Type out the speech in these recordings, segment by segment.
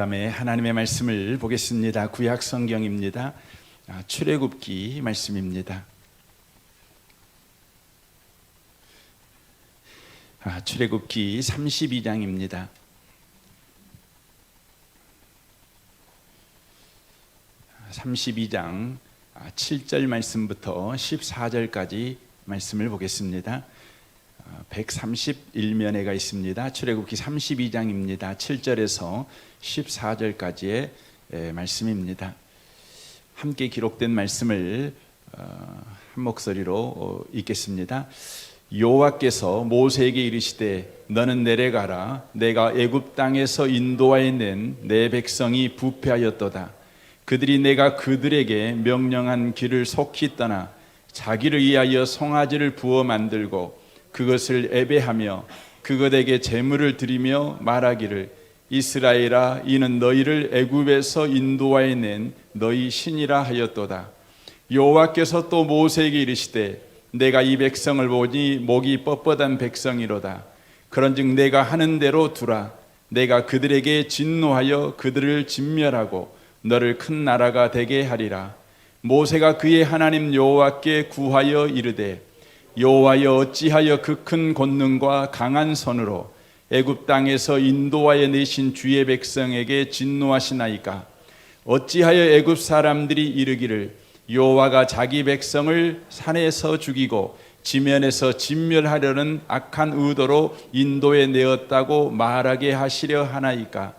밤에 하나님의 말씀을 보겠습니다. 구약 성경입니다. 출애굽기 말씀입니다. 출애굽기 32장입니다. 32장 7절 말씀부터 14절까지 말씀을 보겠습니다. 131면회가 있습니다. 출애굽기 32장입니다. 7절에서 14절까지의 말씀입니다. 함께 기록된 말씀을 한 목소리로 읽겠습니다. 여호와께서 모세에게 이르시되 너는 내려가라. 내가 애굽 땅에서 인도하여 낸 내 백성이 부패하였도다. 그들이 내가 그들에게 명령한 길을 속히 떠나 자기를 위하여 송아지를 부어 만들고 그것을 애배하며 그것에게 제물을 드리며 말하기를 이스라엘아 이는 너희를 애굽에서 인도하여 낸 너희 신이라 하였도다. 여호와께서 또 모세에게 이르시되 내가 이 백성을 보니 목이 뻣뻣한 백성이로다. 그런즉 내가 하는 대로 두라. 내가 그들에게 진노하여 그들을 진멸하고 너를 큰 나라가 되게 하리라. 모세가 그의 하나님 여호와께 구하여 이르되 여호와여 어찌하여 그 큰 권능과 강한 손으로 애굽 땅에서 인도하여 내신 주의 백성에게 진노하시나이까? 어찌하여 애굽 사람들이 이르기를 여호와가 자기 백성을 산에서 죽이고 지면에서 진멸하려는 악한 의도로 인도해 내었다고 말하게 하시려 하나이까?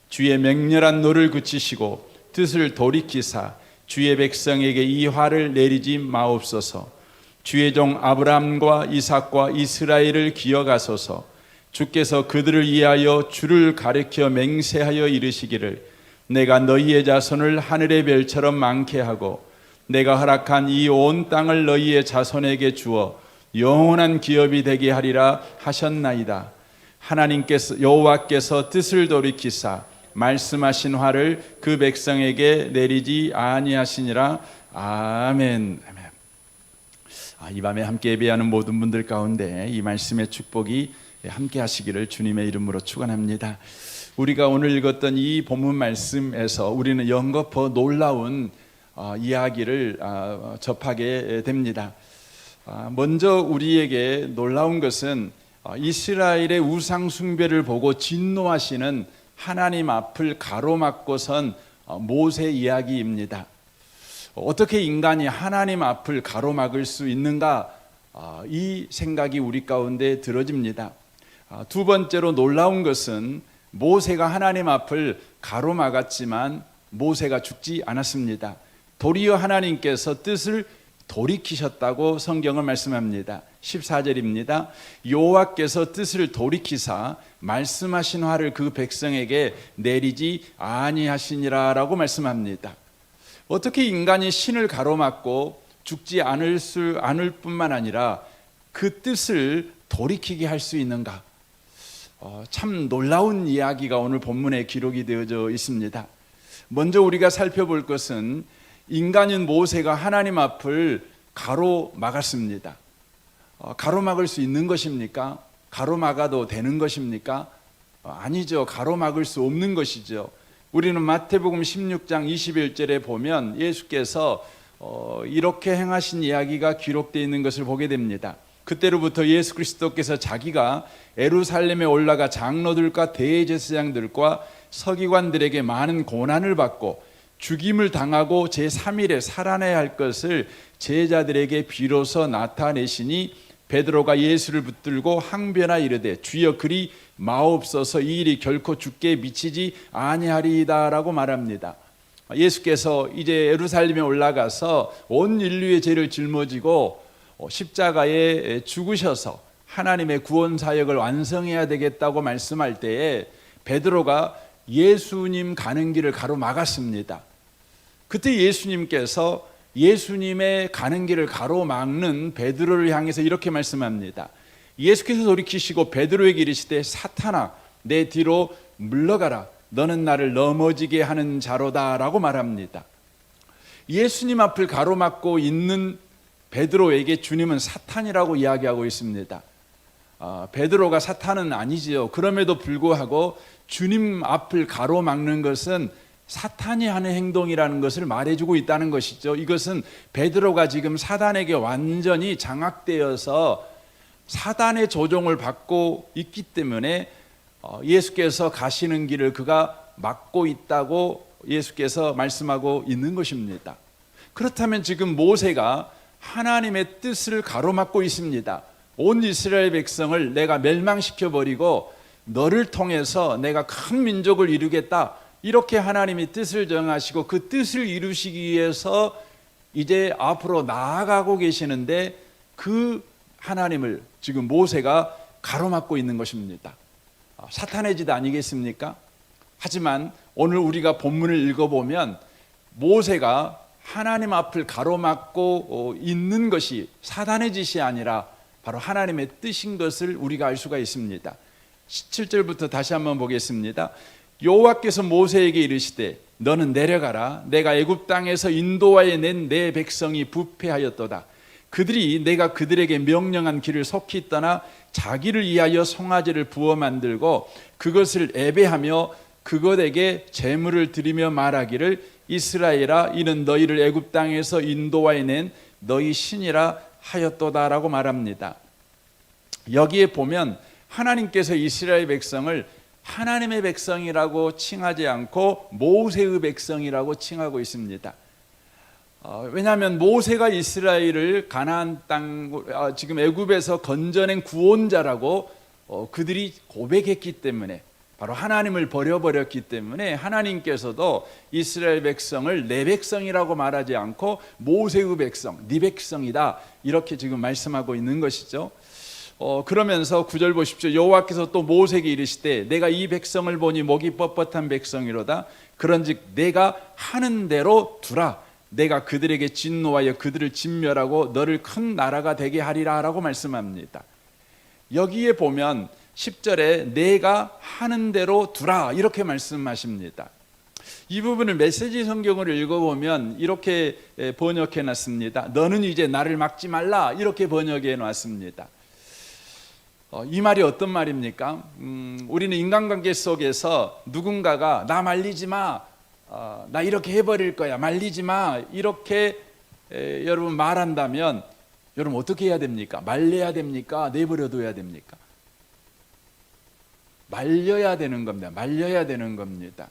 주의 맹렬한 노를 그치시고 뜻을 돌이키사 주의 백성에게 이 화를 내리지 마옵소서. 주의 종 아브라함과 이삭과 이스라엘을 기억하소서. 주께서 그들을 위하여 주를 가리켜 맹세하여 이르시기를 내가 너희의 자손을 하늘의 별처럼 많게 하고 내가 허락한 이 온 땅을 너희의 자손에게 주어 영원한 기업이 되게 하리라 하셨나이다. 하나님께서 여호와께서 뜻을 돌이키사 말씀하신 화를 그 백성에게 내리지 아니하시니라. 아멘. 이 밤에 함께 예배하는 모든 분들 가운데 이 말씀의 축복이 함께 하시기를 주님의 이름으로 축원합니다. 우리가 오늘 읽었던 이 본문 말씀에서 우리는 연거푸 놀라운 이야기를 접하게 됩니다. 먼저 우리에게 놀라운 것은 이스라엘의 우상 숭배를 보고 진노하시는 하나님 앞을 가로막고 선 모세 이야기입니다. 어떻게 인간이 하나님 앞을 가로막을 수 있는가? 이 생각이 우리 가운데 들어집니다. 두 번째로 놀라운 것은 모세가 하나님 앞을 가로막았지만 모세가 죽지 않았습니다. 도리어 하나님께서 뜻을 돌이키셨다고 성경은 말씀합니다. 14절입니다. 여호와께서 뜻을 돌이키사 말씀하신 화를 그 백성에게 내리지 아니하시니라라고 말씀합니다. 어떻게 인간이 신을 가로막고 죽지 않을 뿐만 아니라 그 뜻을 돌이키게 할 수 있는가? 참 놀라운 이야기가 오늘 본문에 기록이 되어져 있습니다. 먼저 우리가 살펴볼 것은 인간인 모세가 하나님 앞을 가로막았습니다. 가로막을 수 있는 것입니까? 가로막아도 되는 것입니까? 아니죠. 가로막을 수 없는 것이죠. 우리는 마태복음 16장 21절에 보면 예수께서 이렇게 행하신 이야기가 기록되어 있는 것을 보게 됩니다. 그때로부터 예수 그리스도께서 자기가 예루살렘에 올라가 장로들과 대제사장들과 서기관들에게 많은 고난을 받고 죽임을 당하고 제3일에 살아나야 할 것을 제자들에게 비로소 나타내시니 베드로가 예수를 붙들고 항변하 이르되 주여 그리 마옵소서 이 일이 결코 주께 미치지 아니하리이다라고 말합니다. 예수께서 이제 예루살렘에 올라가서 온 인류의 죄를 짊어지고 십자가에 죽으셔서 하나님의 구원 사역을 완성해야 되겠다고 말씀할 때에 베드로가 예수님 가는 길을 가로막았습니다. 그때 예수님께서 예수님의 가는 길을 가로막는 베드로를 향해서 이렇게 말씀합니다. 예수께서 돌이키시고 베드로에게 이르시되 사탄아 내 뒤로 물러가라 너는 나를 넘어지게 하는 자로다 라고 말합니다. 예수님 앞을 가로막고 있는 베드로에게 주님은 사탄이라고 이야기하고 있습니다. 베드로가 사탄은 아니지요. 그럼에도 불구하고 주님 앞을 가로막는 것은 사탄이 하는 행동이라는 것을 말해주고 있다는 것이죠. 이것은 베드로가 지금 사단에게 완전히 장악되어서 사단의 조종을 받고 있기 때문에 예수께서 가시는 길을 그가 막고 있다고 예수께서 말씀하고 있는 것입니다. 그렇다면 지금 모세가 하나님의 뜻을 가로막고 있습니다. 온 이스라엘 백성을 내가 멸망시켜버리고 너를 통해서 내가 큰 민족을 이루겠다, 이렇게 하나님이 뜻을 정하시고 그 뜻을 이루시기 위해서 이제 앞으로 나아가고 계시는데 그 하나님을 지금 모세가 가로막고 있는 것입니다. 사탄의 짓 아니겠습니까? 하지만 오늘 우리가 본문을 읽어보면 모세가 하나님 앞을 가로막고 있는 것이 사단의 짓이 아니라 바로 하나님의 뜻인 것을 우리가 알 수가 있습니다. 17절부터 다시 한번 보겠습니다. 여호와께서 모세에게 이르시되 너는 내려가라. 내가 애굽 땅에서 인도하여 낸 내 백성이 부패하였도다. 그들이 내가 그들에게 명령한 길을 속히 떠나 자기를 위하여 송아지를 부어 만들고 그것을 애배하며 그것에게 제물을 드리며 말하기를 이스라엘아, 이는 너희를 애굽 땅에서 인도하여 낸 너희 신이라 하였도다라고 말합니다. 여기에 보면 하나님께서 이스라엘 백성을 하나님의 백성이라고 칭하지 않고 모세의 백성이라고 칭하고 있습니다. 왜냐하면 모세가 이스라엘을 가나안 땅, 지금 애굽에서 건져낸 구원자라고 그들이 고백했기 때문에, 바로 하나님을 버려버렸기 때문에 하나님께서도 이스라엘 백성을 내 백성이라고 말하지 않고 모세의 백성, 네 백성이다, 이렇게 지금 말씀하고 있는 것이죠. 그러면서 9절 보십시오. 여호와께서 또 모세에게 이르시되 내가 이 백성을 보니 목이 뻣뻣한 백성이로다. 그런즉 내가 하는 대로 두라. 내가 그들에게 진노하여 그들을 진멸하고 너를 큰 나라가 되게 하리라 라고 말씀합니다. 여기에 보면 10절에 내가 하는 대로 두라, 이렇게 말씀하십니다. 이 부분을 메시지 성경을 읽어보면 이렇게 번역해 놨습니다. 너는 이제 나를 막지 말라, 이렇게 번역해 놨습니다. 이 말이 어떤 말입니까? 우리는 인간관계 속에서 누군가가 나 말리지 마, 나 이렇게 해버릴 거야, 말리지 마, 이렇게 여러분 말한다면 여러분 어떻게 해야 됩니까? 말려야 됩니까? 내버려둬야 됩니까? 말려야 되는 겁니다. 말려야 되는 겁니다.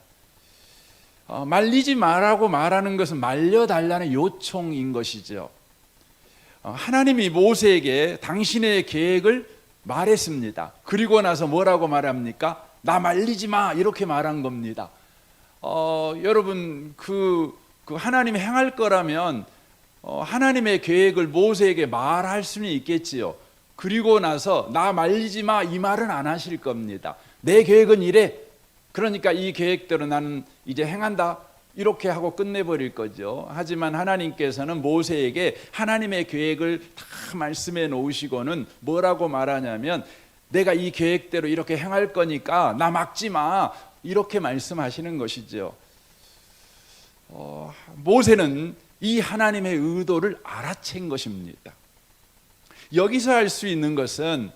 말리지 마라고 말하는 것은 말려달라는 요청인 것이죠. 하나님이 모세에게 당신의 계획을 말했습니다. 그리고 나서 뭐라고 말합니까? 나 말리지 마, 이렇게 말한 겁니다. 여러분 그 하나님이 행할 거라면 하나님의 계획을 모세에게 말할 수는 있겠지요. 그리고 나서 나 말리지 마, 이 말은 안 하실 겁니다. 내 계획은 이래, 그러니까 이 계획대로 나는 이제 행한다, 이렇게 하고 끝내버릴 거죠. 하지만 하나님께서는 모세에게 하나님의 계획을 다 말씀해 놓으시고는 뭐라고 말하냐면 내가 이 계획대로 이렇게 행할 거니까 나 막지 마, 이렇게 말씀하시는 것이죠. 모세는 이 하나님의 의도를 알아챈 것입니다. 여기서 알 수 있는 것은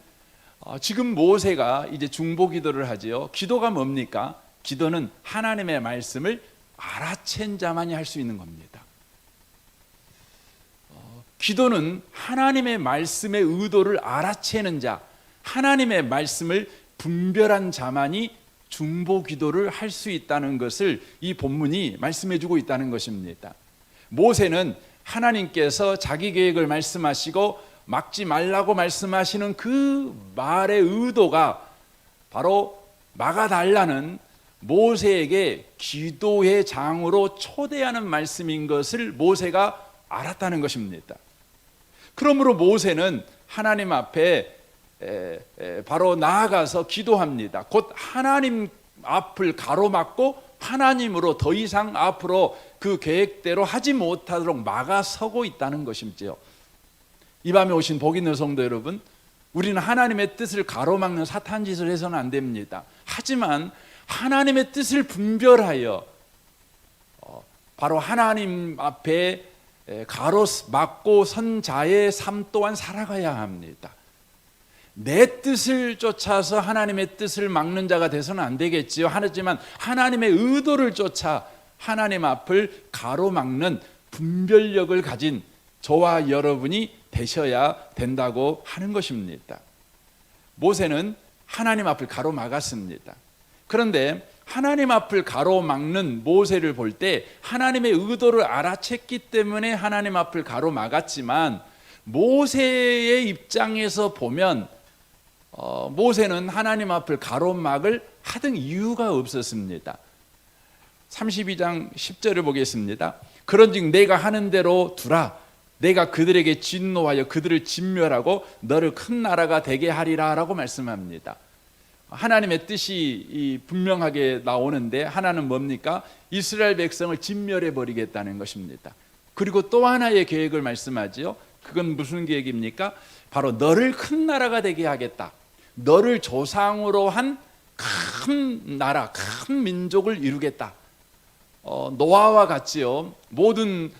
지금 모세가 이제 중보 기도를 하지요. 기도가 뭡니까? 기도는 하나님의 말씀을 알아챈 자만이 할 수 있는 겁니다. 기도는 하나님의 말씀의 의도를 알아채는 자, 하나님의 말씀을 분별한 자만이 중보 기도를 할 수 있다는 것을 이 본문이 말씀해 주고 있다는 것입니다. 모세는 하나님께서 자기 계획을 말씀하시고 막지 말라고 말씀하시는 그 말의 의도가 바로 막아달라는 모세에게 기도의 장으로 초대하는 말씀인 것을 모세가 알았다는 것입니다. 그러므로 모세는 하나님 앞에 바로 나아가서 기도합니다. 곧 하나님 앞을 가로막고 하나님으로 더 이상 앞으로 그 계획대로 하지 못하도록 막아서고 있다는 것이죠. 이 밤에 오신 복 있는 성도 여러분, 우리는 하나님의 뜻을 가로막는 사탄 짓을 해서는 안 됩니다. 하지만 하나님의 뜻을 분별하여 바로 하나님 앞에 가로막고 선 자의 삶 또한 살아가야 합니다. 내 뜻을 쫓아서 하나님의 뜻을 막는 자가 돼서는 안 되겠지요. 하지만 하나님의 의도를 쫓아 하나님 앞을 가로막는 분별력을 가진 저와 여러분이 되셔야 된다고 하는 것입니다. 모세는 하나님 앞을 가로막았습니다. 그런데 하나님 앞을 가로막는 모세를 볼 때 하나님의 의도를 알아챘기 때문에 하나님 앞을 가로막았지만, 모세의 입장에서 보면 모세는 하나님 앞을 가로막을 하던 이유가 없었습니다. 32장 10절을 보겠습니다. 그런즉 내가 하는 대로 두라. 내가 그들에게 진노하여 그들을 진멸하고 너를 큰 나라가 되게 하리라 라고 말씀합니다. 하나님의 뜻이 분명하게 나오는데, 하나는 뭡니까? 이스라엘 백성을 진멸해 버리겠다는 것입니다. 그리고 또 하나의 계획을 말씀하지요. 그건 무슨 계획입니까? 바로 너를 큰 나라가 되게 하겠다. 너를 조상으로 한 큰 나라, 큰 민족을 이루겠다. 노아와 같이요, 모든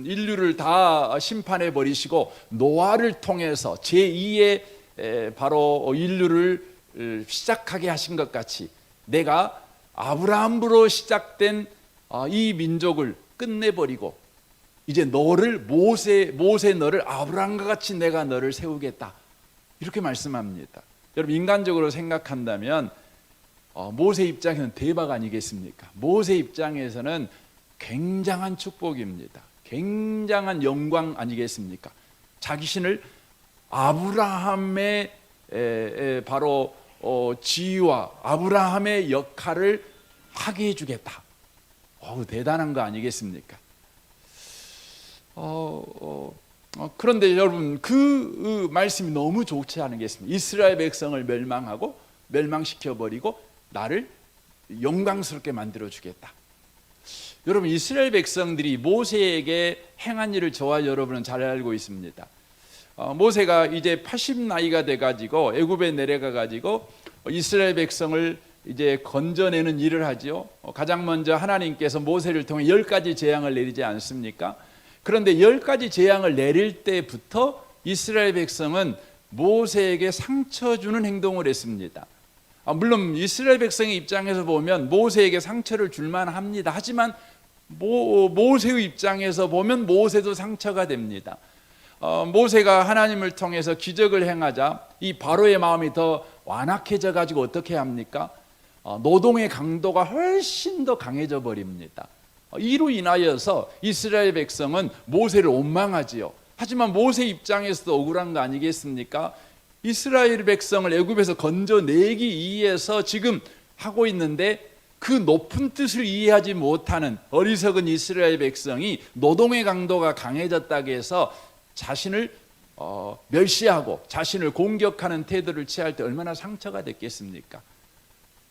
인류를 다 심판해 버리시고 노아를 통해서 제2의 바로 인류를 시작하게 하신 것 같이, 내가 아브라함으로 시작된 이 민족을 끝내버리고 이제 너를 모세 너를 아브라함과 같이 내가 너를 세우겠다, 이렇게 말씀합니다. 여러분, 인간적으로 생각한다면 모세 입장에서는 대박 아니겠습니까? 모세 입장에서는 굉장한 축복입니다. 굉장한 영광 아니겠습니까? 자기신을 아브라함의 바로 지위와 아브라함의 역할을 하게 해주겠다. 대단한 거 아니겠습니까? 그런데 여러분, 그 말씀이 너무 좋지 않겠습니까? 이스라엘 백성을 멸망하고 멸망시켜버리고 나를 영광스럽게 만들어주겠다. 여러분, 이스라엘 백성들이 모세에게 행한 일을 저와 여러분은 잘 알고 있습니다. 모세가 이제 80 나이가 돼가지고 애굽에 내려가가지고 이스라엘 백성을 이제 건져내는 일을 하지요. 가장 먼저 하나님께서 모세를 통해 10가지 재앙을 내리지 않습니까? 그런데 10가지 재앙을 내릴 때부터 이스라엘 백성은 모세에게 상처 주는 행동을 했습니다. 물론 이스라엘 백성의 입장에서 보면 모세에게 상처를 줄만 합니다. 하지만 모세의 입장에서 보면 모세도 상처가 됩니다. 모세가 하나님을 통해서 기적을 행하자 이 바로의 마음이 더 완악해져 가지고 어떻게 합니까? 노동의 강도가 훨씬 더 강해져 버립니다. 이로 인하여서 이스라엘 백성은 모세를 원망하지요. 하지만 모세 입장에서도 억울한 거 아니겠습니까? 이스라엘 백성을 애굽에서 건져내기 위해서 지금 하고 있는데, 그 높은 뜻을 이해하지 못하는 어리석은 이스라엘 백성이 노동의 강도가 강해졌다고 해서 자신을 멸시하고 자신을 공격하는 태도를 취할 때 얼마나 상처가 됐겠습니까?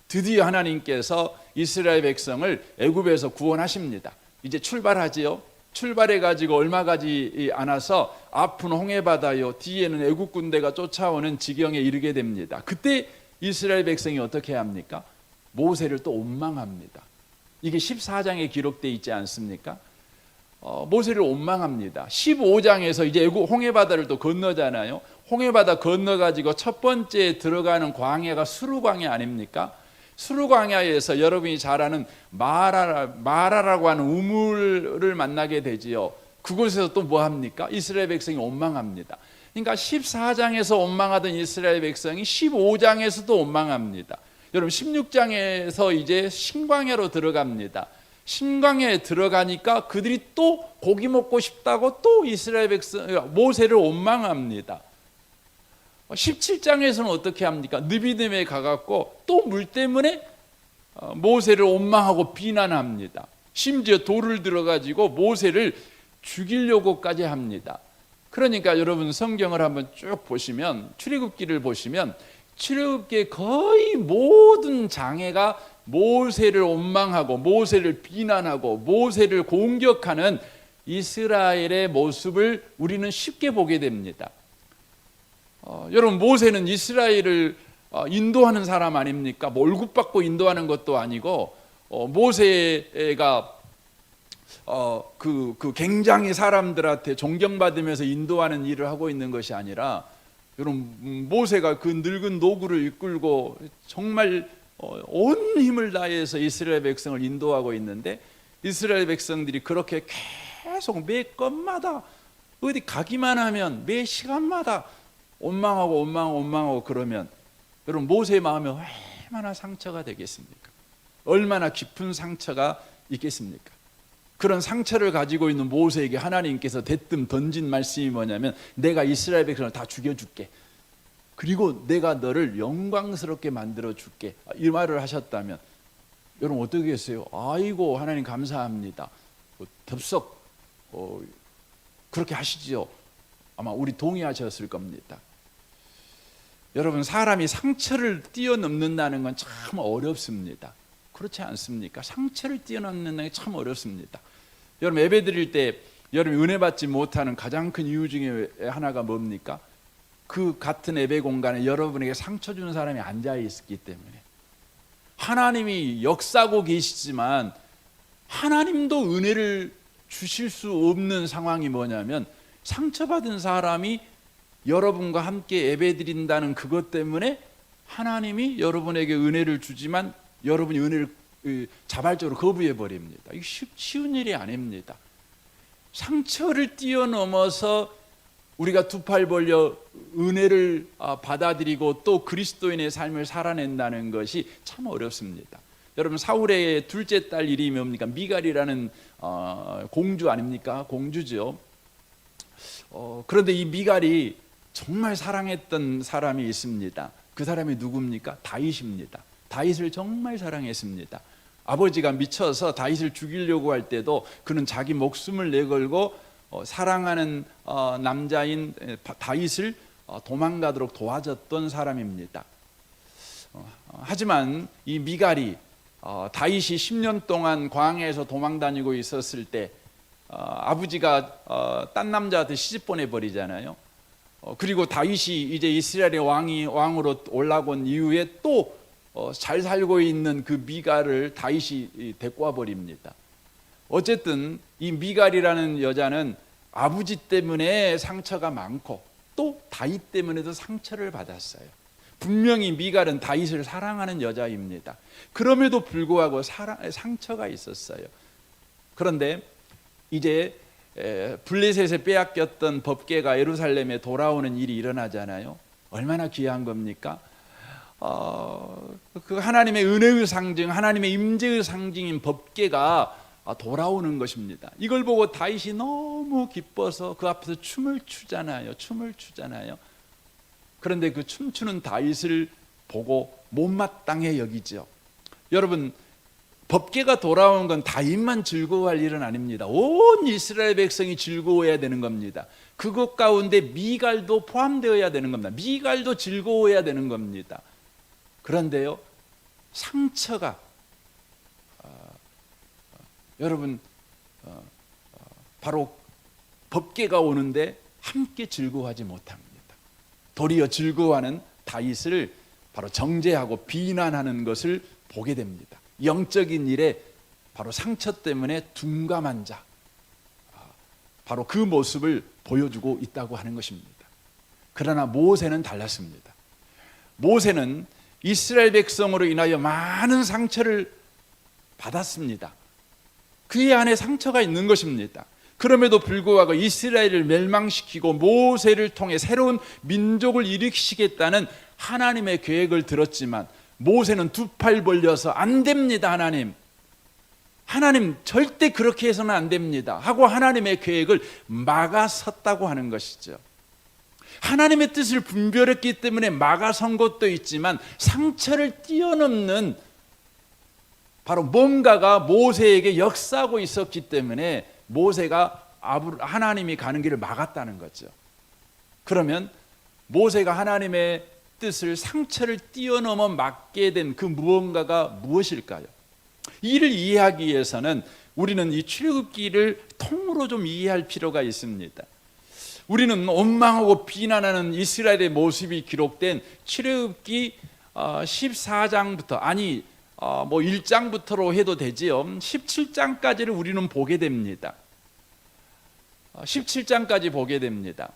드디어 하나님께서 이스라엘 백성을 애굽에서 구원하십니다. 이제 출발하지요. 출발해 가지고 얼마 가지 않아서 앞은 홍해바다요, 뒤에는 애굽 군대가 쫓아오는 지경에 이르게 됩니다. 그때 이스라엘 백성이 어떻게 합니까? 모세를 또 원망합니다. 이게 14장에 기록되어 있지 않습니까? 모세를 원망합니다. 15장에서 이제 애굽 홍해바다를 또 건너잖아요. 홍해바다 건너가지고 첫 번째 들어가는 광야가 수르 광야 아닙니까? 수르 광야에서 여러분이 잘 아는 마라라고 하는 우물을 만나게 되지요. 그곳에서 또 뭐 합니까? 이스라엘 백성이 원망합니다. 그러니까 14장에서 원망하던 이스라엘 백성이 15장에서도 원망합니다. 여러분, 16장에서 이제 신광야로 들어갑니다. 신광야에 들어가니까 그들이 또 고기 먹고 싶다고 또 이스라엘 백성 모세를 원망합니다. 17장에서는 어떻게 합니까? 느비딤에 가갖고 또 물 때문에 모세를 원망하고 비난합니다. 심지어 돌을 들어가지고 모세를 죽이려고까지 합니다. 그러니까 여러분, 성경을 한번 쭉 보시면, 출애굽기를 보시면 출애굽기의 거의 모든 장애가 모세를 원망하고 모세를 비난하고 모세를 공격하는 이스라엘의 모습을 우리는 쉽게 보게 됩니다. 여러분, 모세는 이스라엘을 인도하는 사람 아닙니까? 월급받고 인도하는 것도 아니고, 모세가 굉장히 사람들한테 존경받으면서 인도하는 일을 하고 있는 것이 아니라 여러분, 모세가 그 늙은 노구를 이끌고 정말 온 힘을 다해서 이스라엘 백성을 인도하고 있는데, 이스라엘 백성들이 그렇게 계속 매 건마다 어디 가기만 하면 매 시간마다 원망하고 그러면 여러분, 모세의 마음이 얼마나 상처가 되겠습니까? 얼마나 깊은 상처가 있겠습니까? 그런 상처를 가지고 있는 모세에게 하나님께서 대뜸 던진 말씀이 뭐냐면, 내가 이스라엘 백성을 다 죽여줄게, 그리고 내가 너를 영광스럽게 만들어 줄게, 이 말을 하셨다면 여러분 어떻게 했어요? 아이고 하나님 감사합니다, 덥석 그렇게 하시죠. 아마 우리 동의하셨을 겁니다. 여러분, 사람이 상처를 뛰어넘는다는 건 참 어렵습니다. 그렇지 않습니까? 상처를 뛰어넘는다는 게 참 어렵습니다. 여러분, 예배 드릴 때 여러분 은혜 받지 못하는 가장 큰 이유 중에 하나가 뭡니까? 그 같은 예배 공간에 여러분에게 상처 주는 사람이 앉아 있기 때문에. 하나님이 역사하고 계시지만 하나님도 은혜를 주실 수 없는 상황이 뭐냐면, 상처받은 사람이 여러분과 함께 예배드린다는 그것 때문에 하나님이 여러분에게 은혜를 주지만 여러분이 은혜를 자발적으로 거부해 버립니다. 이게 쉬운 일이 아닙니다. 상처를 뛰어넘어서 우리가 두 팔 벌려 은혜를 받아들이고 또 그리스도인의 삶을 살아낸다는 것이 참 어렵습니다. 여러분, 사울의 둘째 딸 이름이 뭡니까? 미갈이라는 공주 아닙니까? 공주죠. 그런데 이 미갈이 정말 사랑했던 사람이 있습니다. 그 사람이 누굽니까? 다윗입니다. 다윗을 정말 사랑했습니다. 아버지가 미쳐서 다윗을 죽이려고 할 때도 그는 자기 목숨을 내걸고 사랑하는 남자인 다윗을 도망가도록 도와줬던 사람입니다. 하지만 이 미갈이 다윗이 10년 동안 광야에서 도망다니고 있었을 때 아버지가 딴 남자한테 시집 보내버리잖아요. 그리고 다윗이 이제 이스라엘의 왕으로 올라온 이후에 또 잘 살고 있는 그 미갈을 다윗이 데리고 와 버립니다. 어쨌든 이 미갈이라는 여자는 아버지 때문에 상처가 많고 또 다윗 때문에도 상처를 받았어요. 분명히 미갈은 다윗을 사랑하는 여자입니다. 그럼에도 불구하고 상처가 있었어요. 그런데 이제 블레셋에 빼앗겼던 법궤가 예루살렘에 돌아오는 일이 일어나잖아요. 얼마나 귀한 겁니까? 그 하나님의 은혜의 상징, 하나님의 임재의 상징인 법궤가 돌아오는 것입니다. 이걸 보고 다윗이 너무 기뻐서 그 앞에서 춤을 추잖아요. 그런데 그 춤추는 다윗을 보고 못마땅해 여기죠. 여러분, 법궤가 돌아온 건 다윗만 즐거워할 일은 아닙니다. 온 이스라엘 백성이 즐거워해야 되는 겁니다. 그것 가운데 미갈도 포함되어야 되는 겁니다. 미갈도 즐거워해야 되는 겁니다. 그런데요, 상처가 여러분 바로 법궤가 오는데 함께 즐거워하지 못합니다. 도리어 즐거워하는 다윗을 바로 정죄하고 비난하는 것을 보게 됩니다. 영적인 일에 바로 상처 때문에 둔감한 자, 바로 그 모습을 보여주고 있다고 하는 것입니다. 그러나 모세는 달랐습니다. 모세는 이스라엘 백성으로 인하여 많은 상처를 받았습니다. 그의 안에 상처가 있는 것입니다. 그럼에도 불구하고 이스라엘을 멸망시키고 모세를 통해 새로운 민족을 일으키시겠다는 하나님의 계획을 들었지만 모세는 두 팔 벌려서 안 됩니다. 하나님 절대 그렇게 해서는 안 됩니다 하고 하나님의 계획을 막아섰다고 하는 것이죠. 하나님의 뜻을 분별했기 때문에 막아선 것도 있지만 상처를 뛰어넘는 바로 뭔가가 모세에게 역사하고 있었기 때문에 모세가 하나님이 가는 길을 막았다는 거죠. 그러면 모세가 하나님의 뜻을 상처를 뛰어넘어 막게 된 그 무언가가 무엇일까요? 이를 이해하기 위해서는 우리는 이 출애굽기를 통으로 좀 이해할 필요가 있습니다. 우리는 원망하고 비난하는 이스라엘의 모습이 기록된 출애굽기 14장부터 뭐 1장부터로 해도 되지요. 17장까지를 우리는 보게 됩니다. 17장까지 보게 됩니다.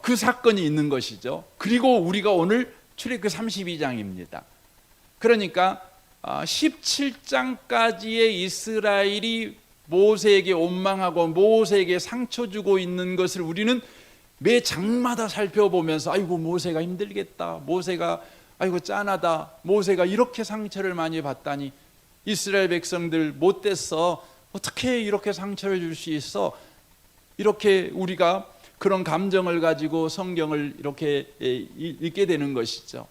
그 사건이 있는 것이죠. 그리고 우리가 오늘 출애굽기 32장입니다. 그러니까 17장까지의 이스라엘이 모세에게 원망하고 모세에게 상처 주고 있는 것을 우리는 매 장마다 살펴보면서 아이고 모세가 힘들겠다, 모세가 아이고 짠하다, 모세가 이렇게 상처를 많이 받다니, 이스라엘 백성들 못됐어, 어떻게 이렇게 상처를 줄 수 있어, 이렇게 우리가 그런 감정을 가지고 성경을 이렇게 읽게 되는 것이죠.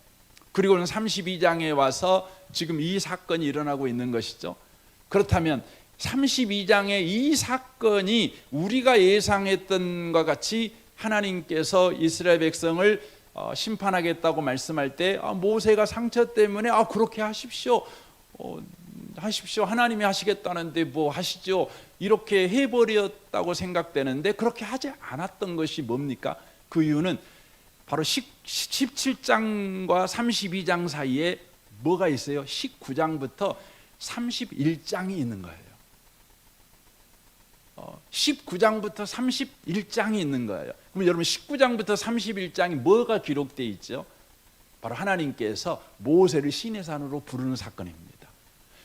그리고는 32장에 와서 지금 이 사건이 일어나고 있는 것이죠. 그렇다면 32장의 이 사건이 우리가 예상했던 것과 같이 하나님께서 이스라엘 백성을 심판하겠다고 말씀할 때 모세가 상처 때문에 그렇게 하십시오, 하십시오, 하나님이 하시겠다는데 뭐 하시죠, 이렇게 해버렸다고 생각되는데 그렇게 하지 않았던 것이 뭡니까? 그 이유는 바로 17장과 32장 사이에 뭐가 있어요? 19장부터 31장이 있는 거예요. 19장부터 31장이 있는 거예요. 그럼 여러분 19장부터 31장이 뭐가 기록되어 있죠? 바로 하나님께서 모세를 시내산으로 부르는 사건입니다.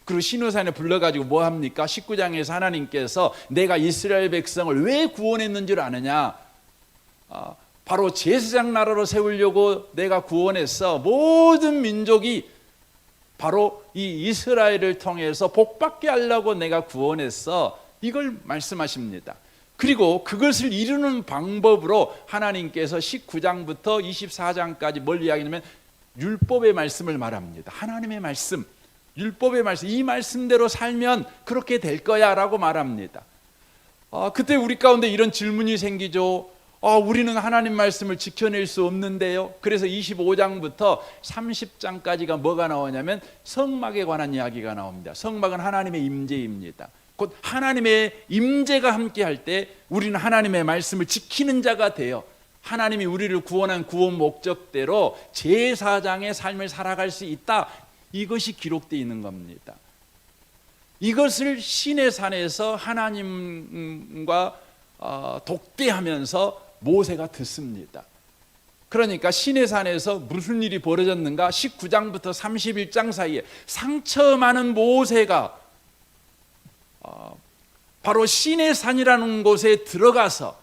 그리고 시내산에 불러가지고 뭐 합니까? 19장에서 하나님께서 내가 이스라엘 백성을 왜 구원했는 줄 아느냐? 바로 제사장 나라로 세우려고 내가 구원했어. 모든 민족이 바로 이 이스라엘을 통해서 복받게 하려고 내가 구원했어. 이걸 말씀하십니다. 그리고 그것을 이루는 방법으로 하나님께서 19장부터 24장까지 뭘 이야기하냐면 율법의 말씀을 말합니다. 하나님의 말씀, 율법의 말씀, 이 말씀대로 살면 그렇게 될 거야 라고 말합니다. 그때 우리 가운데 이런 질문이 생기죠. 우리는 하나님 말씀을 지켜낼 수 없는데요. 그래서 25장부터 30장까지가 뭐가 나오냐면 성막에 관한 이야기가 나옵니다. 성막은 하나님의 임재입니다. 곧 하나님의 임재가 함께할 때 우리는 하나님의 말씀을 지키는 자가 돼요. 하나님이 우리를 구원한 구원 목적대로 제사장의 삶을 살아갈 수 있다. 이것이 기록되어 있는 겁니다. 이것을 시내산에서 하나님과 독대하면서 모세가 듣습니다. 그러니까 시내산에서 무슨 일이 벌어졌는가? 19장부터 31장 사이에 상처 많은 모세가 바로 시내산이라는 곳에 들어가서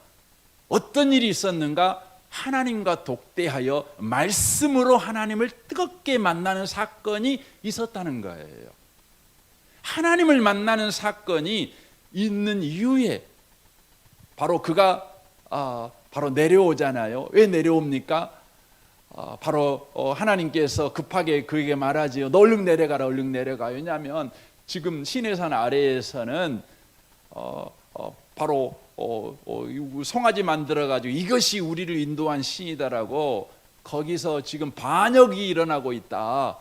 어떤 일이 있었는가? 하나님과 독대하여 말씀으로 하나님을 뜨겁게 만나는 사건이 있었다는 거예요. 하나님을 만나는 사건이 있는 이유에 바로 그가 바로 내려오잖아요. 왜 내려옵니까? 바로 하나님께서 급하게 그에게 말하지요. 너 얼른 내려가라, 얼른 내려가. 왜냐하면 지금 시내산 아래에서는 바로 송아지 만들어가지고 이것이 우리를 인도한 신이다라고 거기서 지금 반역이 일어나고 있다.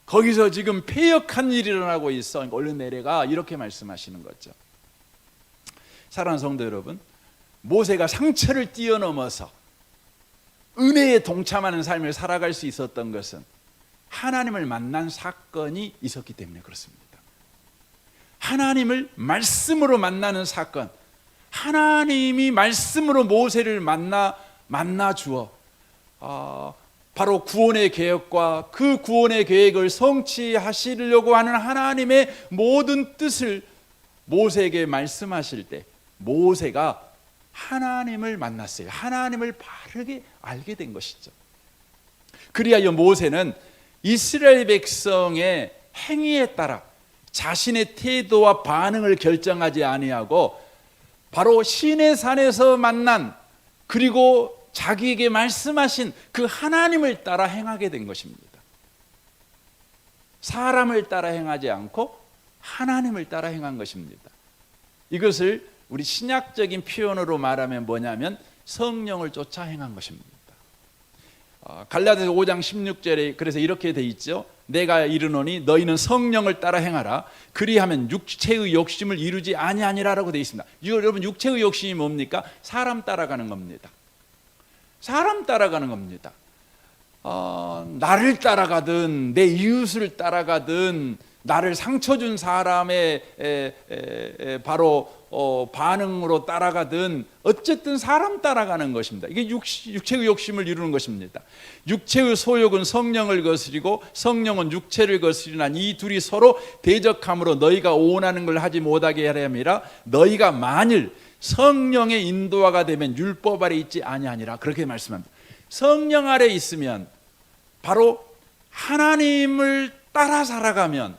거기서 지금 패역한 일이 일어나고 있어. 그러니까 얼른 내려가. 이렇게 말씀하시는 거죠. 사랑하는 성도 여러분, 모세가 상처를 뛰어넘어서 은혜에 동참하는 삶을 살아갈 수 있었던 것은 하나님을 만난 사건이 있었기 때문에 그렇습니다. 하나님을 말씀으로 만나는 사건, 하나님이 말씀으로 모세를 만나 주어 바로 구원의 계획과 그 구원의 계획을 성취하시려고 하는 하나님의 모든 뜻을 모세에게 말씀하실 때 모세가 하나님을 만났어요. 하나님을 바르게 알게 된 것이죠. 그리하여 모세는 이스라엘 백성의 행위에 따라 자신의 태도와 반응을 결정하지 아니하고 바로 시내산에서 만난 그리고 자기에게 말씀하신 그 하나님을 따라 행하게 된 것입니다. 사람을 따라 행하지 않고 하나님을 따라 행한 것입니다. 이것을 우리 신약적인 표현으로 말하면 뭐냐면 성령을 쫓아 행한 것입니다. 갈라디아서 5장 16절에 그래서 이렇게 돼 있죠. 내가 이르노니 너희는 성령을 따라 행하라. 그리하면 육체의 욕심을 이루지 아니하니라라고 돼 있습니다. 여러분, 육체의 욕심이 뭡니까? 사람 따라가는 겁니다. 사람 따라가는 겁니다. 나를 따라가든 내 이웃을 따라가든 나를 상처 준 사람의 바로 반응으로 따라가든 어쨌든 사람 따라가는 것입니다. 이게 육체의 욕심을 이루는 것입니다. 육체의 소욕은 성령을 거스리고 성령은 육체를 거스리나 이 둘이 서로 대적함으로 너희가 원하는 걸 하지 못하게 하려 함이라. 너희가 만일 성령의 인도하가 되면 율법 아래 있지 아니하니라. 그렇게 말씀합니다. 성령 아래 있으면 바로 하나님을 따라 살아가면,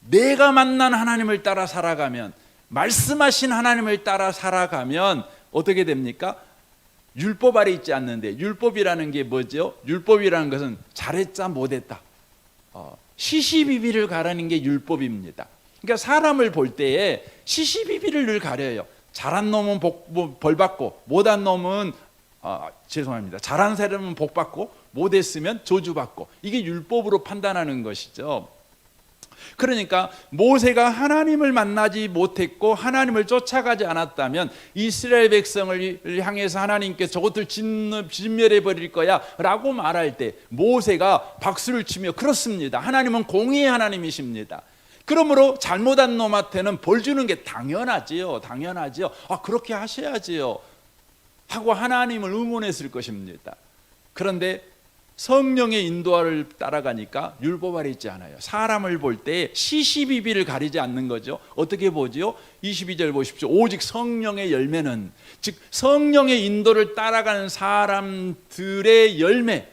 내가 만난 하나님을 따라 살아가면, 말씀하신 하나님을 따라 살아가면 어떻게 됩니까? 율법 아래 있지 않는데, 율법이라는 게 뭐죠? 율법이라는 것은 잘했자 못했다, 시시비비를 가르는 게 율법입니다. 그러니까 사람을 볼 때에 시시비비를 늘 가려요. 잘한 놈은 벌 받고, 못한 놈은 죄송합니다. 잘한 사람은 복 받고, 못했으면 저주 받고, 이게 율법으로 판단하는 것이죠. 그러니까 모세가 하나님을 만나지 못했고 하나님을 쫓아가지 않았다면 이스라엘 백성을 향해서 하나님께서 저것들 진멸해 버릴 거야 라고 말할 때 모세가 박수를 치며, 그렇습니다, 하나님은 공의의 하나님이십니다, 그러므로 잘못한 놈한테는 벌 주는 게 당연하지요, 그렇게 하셔야지요 하고 하나님을 응원했을 것입니다. 그런데 성령의 인도를 따라가니까 율법 아래 있지 않아요. 사람을 볼 때 시시비비를 가리지 않는 거죠. 어떻게 보지요? 22절 보십시오. 오직 성령의 열매는, 즉 성령의 인도를 따라가는 사람들의 열매,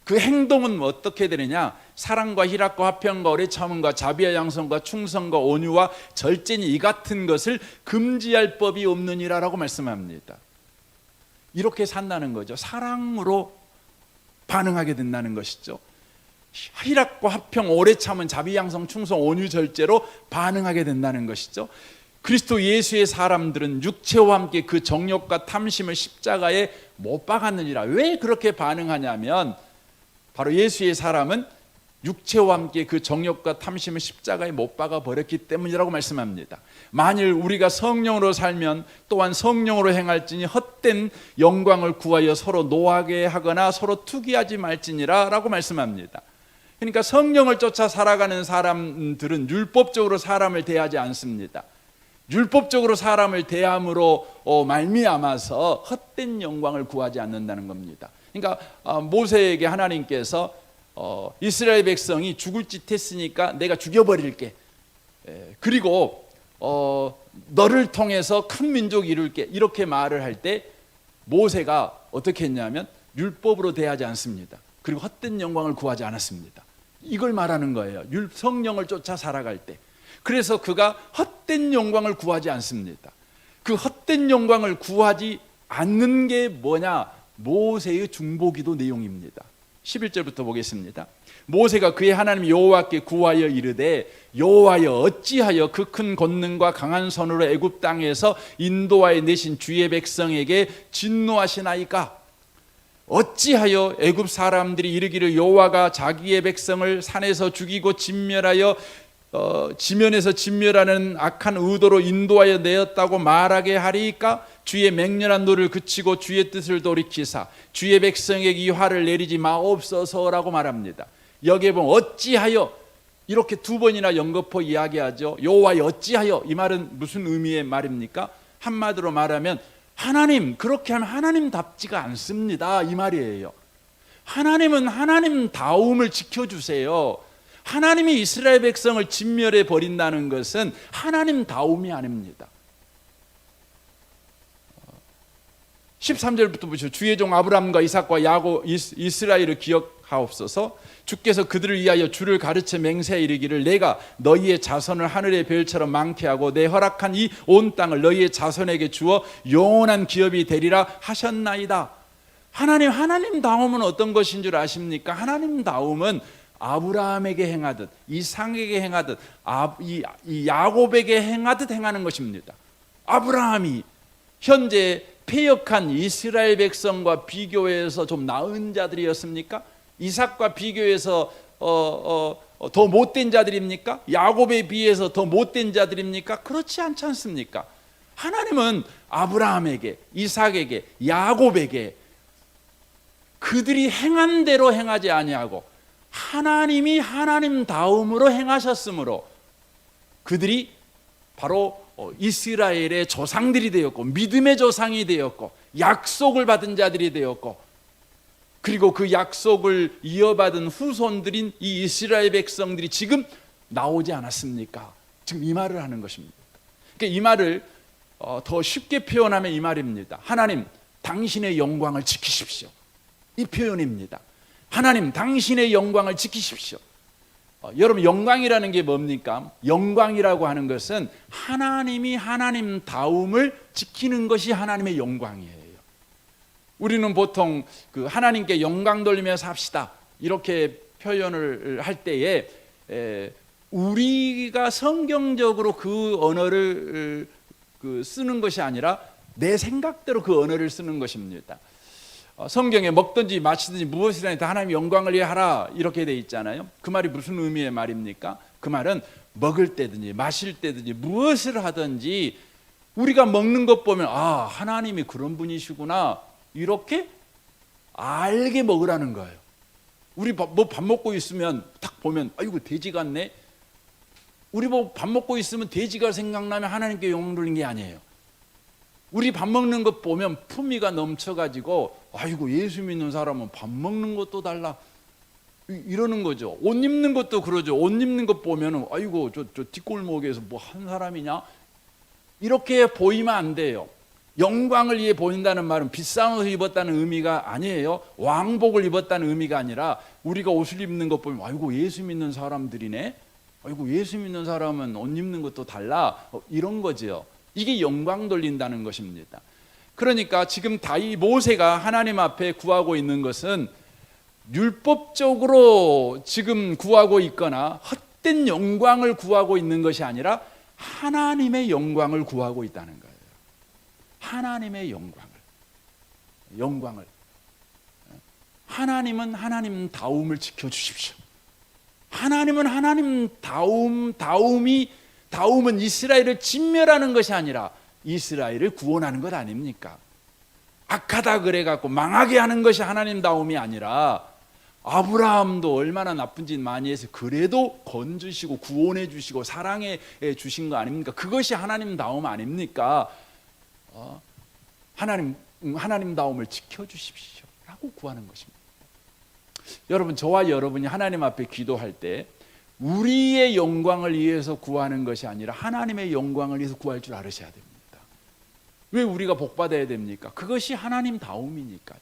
그 행동은 어떻게 되느냐? 사랑과 희락과 화평과 오래 참음과 자비와 양성과 충성과 온유와 절제니 이 같은 것을 금지할 법이 없느니라라고 말씀합니다. 이렇게 산다는 거죠. 사랑으로 반응하게 된다는 것이죠. 희락과 화평, 오래 참은 자비, 양성, 충성, 온유, 절제로 반응하게 된다는 것이죠. 그리스도 예수의 사람들은 육체와 함께 그 정욕과 탐심을 십자가에 못 박았느니라. 왜 그렇게 반응하냐면 바로 예수의 사람은 육체와 함께 그 정욕과 탐심을 십자가에 못 박아 버렸기 때문이라고 말씀합니다. 만일 우리가 성령으로 살면 또한 성령으로 행할지니 헛된 영광을 구하여 서로 노하게 하거나 서로 투기하지 말지니라 라고 말씀합니다. 그러니까 성령을 쫓아 살아가는 사람들은 율법적으로 사람을 대하지 않습니다. 율법적으로 사람을 대함으로 말미암아서 헛된 영광을 구하지 않는다는 겁니다. 그러니까 모세에게 하나님께서 이스라엘 백성이 죽을 짓 했으니까 내가 죽여버릴게, 그리고 너를 통해서 큰 민족 이룰게, 이렇게 말을 할 때 모세가 어떻게 했냐면 율법으로 대하지 않습니다. 그리고 헛된 영광을 구하지 않았습니다. 이걸 말하는 거예요. 성령을 쫓아 살아갈 때. 그래서 그가 헛된 영광을 구하지 않습니다. 그 헛된 영광을 구하지 않는 게 뭐냐? 모세의 중보기도 내용입니다. 11절부터 보겠습니다. 모세가 그의 하나님 여호와께 구하여 이르되 여호와여 어찌하여 그 큰 권능과 강한 손으로 애굽 땅에서 인도하여 내신 주의 백성에게 진노하시나이까? 어찌하여 애굽 사람들이 이르기를 여호와가 자기의 백성을 산에서 죽이고 진멸하여 지면에서 진멸하는 악한 의도로 인도하여 내었다고 말하게 하리이까? 주의 맹렬한 노를 그치고 주의 뜻을 돌이키사 주의 백성에게 이 화를 내리지 마옵소서라고 말합니다. 여기에 보면 어찌하여 이렇게 두 번이나 연거푸 이야기하죠. 여호와여 어찌하여, 이 말은 무슨 의미의 말입니까? 한마디로 말하면 하나님, 그렇게 하면 하나님답지가 않습니다, 이 말이에요. 하나님은 하나님다움을 지켜주세요. 하나님이 이스라엘 백성을 진멸해 버린다는 것은 하나님다움이 아닙니다. 13절부터 보시죠. 주의 종 아브라함과 이삭과 야곱 이스라엘을 기억하옵소서. 주께서 그들을 위하여 주를 가르쳐 맹세하여 이르기를 내가 너희의 자손을 하늘의 별처럼 많게 하고 내 허락한 이 온 땅을 너희의 자손에게 주어 영원한 기업이 되리라 하셨나이다. 하나님다움은 어떤 것인 줄 아십니까? 하나님다움은 아브라함에게 행하듯 이삭에게 행하듯 이 야곱에게 행하듯 행하는 것입니다. 아브라함이 현재 패역한 이스라엘 백성과 비교해서 좀 나은 자들이었습니까? 이삭과 비교해서 더 못된 자들입니까? 야곱에 비해서 더 못된 자들입니까? 그렇지 않지 않습니까? 하나님은 아브라함에게, 이삭에게, 야곱에게 그들이 행한 대로 행하지 아니하고 하나님이 하나님다움으로 행하셨으므로 그들이 바로 이스라엘의 조상들이 되었고 믿음의 조상이 되었고 약속을 받은 자들이 되었고 그리고 그 약속을 이어받은 후손들인 이 이스라엘 백성들이 지금 나오지 않았습니까? 지금 이 말을 하는 것입니다. 그러니까 이 말을 더 쉽게 표현하면 이 말입니다. 하나님, 당신의 영광을 지키십시오. 이 표현입니다. 하나님, 당신의 영광을 지키십시오. 여러분, 영광이라는 게 뭡니까? 영광이라고 하는 것은 하나님이 하나님다움을 지키는 것이 하나님의 영광이에요. 우리는 보통 그 하나님께 영광 돌리며 삽시다 이렇게 표현을 할 때에 우리가 성경적으로 그 언어를 쓰는 것이 아니라 내 생각대로 그 언어를 쓰는 것입니다. 성경에 먹든지 마시든지 무엇이든지 다 하나님의 영광을 위해 하라 이렇게 돼 있잖아요. 그 말이 무슨 의미의 말입니까? 그 말은 먹을 때든지 마실 때든지 무엇을 하든지 우리가 먹는 것 보면 아, 하나님이 그런 분이시구나 이렇게 알게 먹으라는 거예요. 우리 뭐 밥 먹고 있으면 딱 보면 아이고 돼지 같네. 우리 뭐 밥 먹고 있으면 돼지가 생각나면 하나님께 영광 돌리는 게 아니에요. 우리 밥 먹는 것 보면 품위가 넘쳐가지고 아이고 예수 믿는 사람은 밥 먹는 것도 달라 이러는 거죠. 옷 입는 것도 그러죠. 옷 입는 것 보면은 아이고 저 뒷골목에서 뭐 한 사람이냐 이렇게 보이면 안 돼요. 영광을 위해 보인다는 말은 비싼 옷을 입었다는 의미가 아니에요. 왕복을 입었다는 의미가 아니라 우리가 옷을 입는 것 보면 아이고 예수 믿는 사람들이네. 아이고 예수 믿는 사람은 옷 입는 것도 달라 이런 거죠. 이게 영광 돌린다는 것입니다. 그러니까 지금 이 모세가 하나님 앞에 구하고 있는 것은 율법적으로 지금 구하고 있거나 헛된 영광을 구하고 있는 것이 아니라 하나님의 영광을 구하고 있다는 거예요. 하나님의 영광을 하나님은 하나님다움을 지켜주십시오. 하나님은 다움은 이스라엘을 진멸하는 것이 아니라 이스라엘을 구원하는 것 아닙니까? 악하다 그래갖고 망하게 하는 것이 하나님다움이 아니라 아브라함도 얼마나 나쁜 짓 많이 해서 그래도 건지시고 구원해 주시고 사랑해 주신 거 아닙니까? 그것이 하나님다움 아닙니까? 하나님다움을 지켜주십시오 라고 구하는 것입니다. 여러분, 저와 여러분이 하나님 앞에 기도할 때 우리의 영광을 위해서 구하는 것이 아니라 하나님의 영광을 위해서 구할 줄 알으셔야 됩니다. 왜 우리가 복받아야 됩니까? 그것이 하나님다움이니까요.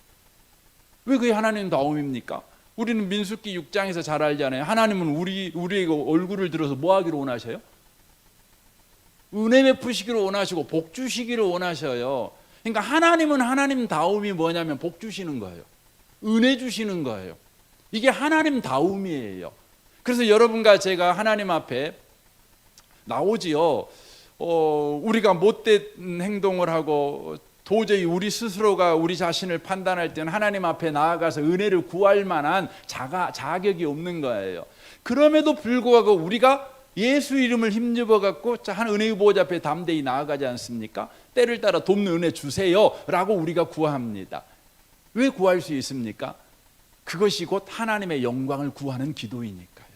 왜 그게 하나님다움입니까? 우리는 민수기 6장에서 잘 알잖아요. 하나님은 우리의 얼굴을 들어서 뭐 하기를 원하셔요? 은혜 베푸시기를 원하시고 복 주시기를 원하셔요. 그러니까 하나님은 하나님다움이 뭐냐면 복 주시는 거예요. 은혜 주시는 거예요. 이게 하나님다움이에요. 그래서 여러분과 제가 하나님 앞에 나오지요. 우리가 못된 행동을 하고 도저히 우리 스스로가 우리 자신을 판단할 때는 하나님 앞에 나아가서 은혜를 구할 만한 자격이 없는 거예요. 그럼에도 불구하고 우리가 예수 이름을 힘입어 갖고 한 은혜의 보좌 앞에 담대히 나아가지 않습니까? 때를 따라 돕는 은혜 주세요 라고 우리가 구합니다. 왜 구할 수 있습니까? 그것이 곧 하나님의 영광을 구하는 기도이니까요.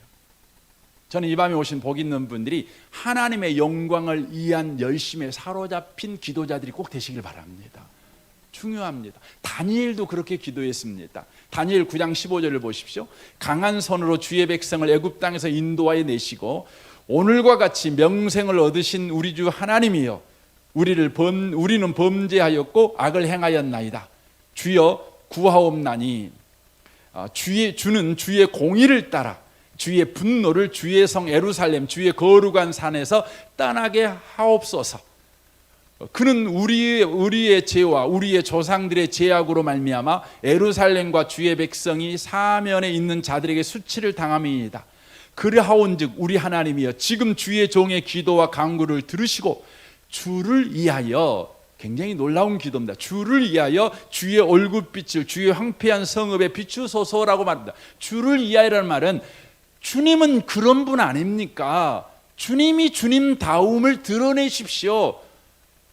저는 이 밤에 오신 복 있는 분들이 하나님의 영광을 위한 열심에 사로잡힌 기도자들이 꼭 되시길 바랍니다. 중요합니다. 다니엘도 그렇게 기도했습니다. 다니엘 9장 15절을 보십시오. 강한 손으로 주의 백성을 애굽 땅에서 인도하여 내시고 오늘과 같이 명생을 얻으신 우리 주 하나님이여 우리는 범죄하였고 악을 행하였나이다. 주여 구하옵나니 주는 주의 공의를 따라 주의 분노를 주의 성 예루살렘 주의 거룩한 산에서 떠나게 하옵소서. 그는 우리의 죄와 우리의 조상들의 죄악으로 말미암아 예루살렘과 주의 백성이 사면에 있는 자들에게 수치를 당함이니이다. 그러하온즉 우리 하나님이여 지금 주의 종의 기도와 간구를 들으시고 주를 위하여, 굉장히 놀라운 기도입니다. 주를 위하여 주의 얼굴빛을 주의 황폐한 성읍에 비추소서라고 말합니다. 주를 위하여라는 말은 주님은 그런 분 아닙니까? 주님이 주님다움을 드러내십시오.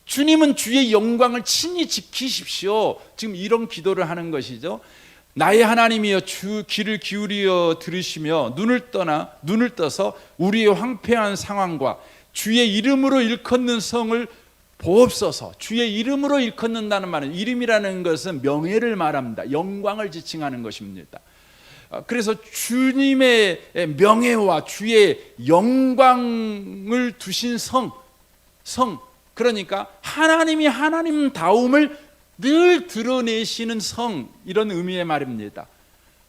주님은 주의 영광을 친히 지키십시오. 지금 이런 기도를 하는 것이죠. 나의 하나님이여 주 귀를 기울여 들으시며 눈을 떠서 우리의 황폐한 상황과 주의 이름으로 일컫는 성을 보옵소서. 주의 이름으로 일컫는다는 말은, 이름이라는 것은 명예를 말합니다. 영광을 지칭하는 것입니다. 그래서 주님의 명예와 주의 영광을 두신 성, 그러니까 하나님이 하나님다움을 늘 드러내시는 성, 이런 의미의 말입니다.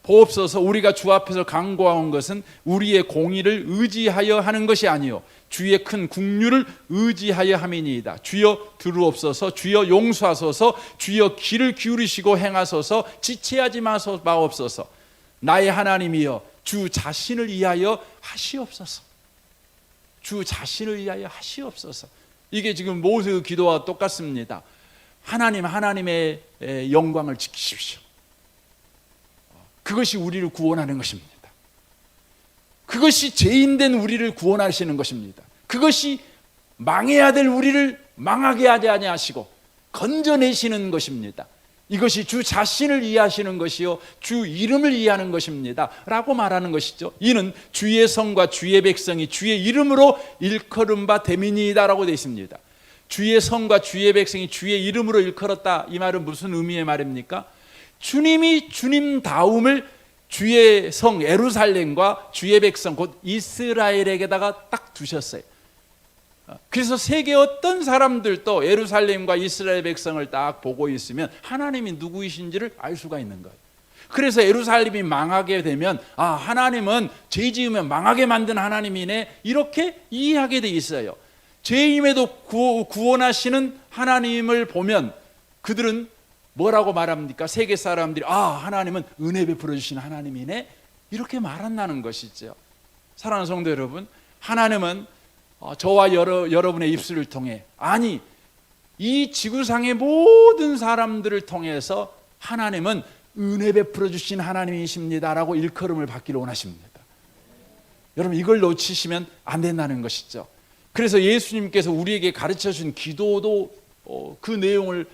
보옵소서. 우리가 주 앞에서 간구하온 것은 우리의 공의를 의지하여 하는 것이 아니요 주의 큰 국률을 의지하여 함이니이다. 주여 들으옵소서. 주여 용서하소서. 주여 귀를 기울이시고 행하소서. 지체하지 마옵소서. 나의 하나님이여, 주 자신을 위하여 하시옵소서. 주 자신을 위하여 하시옵소서. 이게 지금 모세의 기도와 똑같습니다. 하나님의 영광을 지키십시오. 그것이 우리를 구원하는 것입니다. 그것이 죄인된 우리를 구원하시는 것입니다. 그것이 망해야 될 우리를 망하게 하지 아니하시고 건져내시는 것입니다. 이것이 주 자신을 이해하시는 것이요 주 이름을 이해하는 것입니다 라고 말하는 것이죠. 이는 주의 성과 주의 백성이 주의 이름으로 일컬은 바 됨이니이다 라고 되어 있습니다. 주의 성과 주의 백성이 주의 이름으로 일컬었다, 이 말은 무슨 의미의 말입니까? 주님이 주님다움을 주의 성 예루살렘과 주의 백성 곧 이스라엘에게다가 딱 두셨어요. 그래서 세계 어떤 사람들도 예루살렘과 이스라엘 백성을 딱 보고 있으면 하나님이 누구이신지를 알 수가 있는 거예요. 그래서 예루살렘이 망하게 되면 하나님은 죄 지으면 망하게 만든 하나님이네, 이렇게 이해하게 돼 있어요. 죄임에도 구원하시는 하나님을 보면 그들은 뭐라고 말합니까? 세계 사람들이 하나님은 은혜 베풀어 주신 하나님이네, 이렇게 말한다는 것이죠. 사랑하는 성도 여러분, 하나님은 저와 여러분의 입술을 통해, 아니 이 지구상의 모든 사람들을 통해서 하나님은 은혜 베풀어 주신 하나님이십니다 라고 일컬음을 받기를 원하십니다. 여러분, 이걸 놓치시면 안 된다는 것이죠. 그래서 예수님께서 우리에게 가르쳐 준 기도도 그 내용을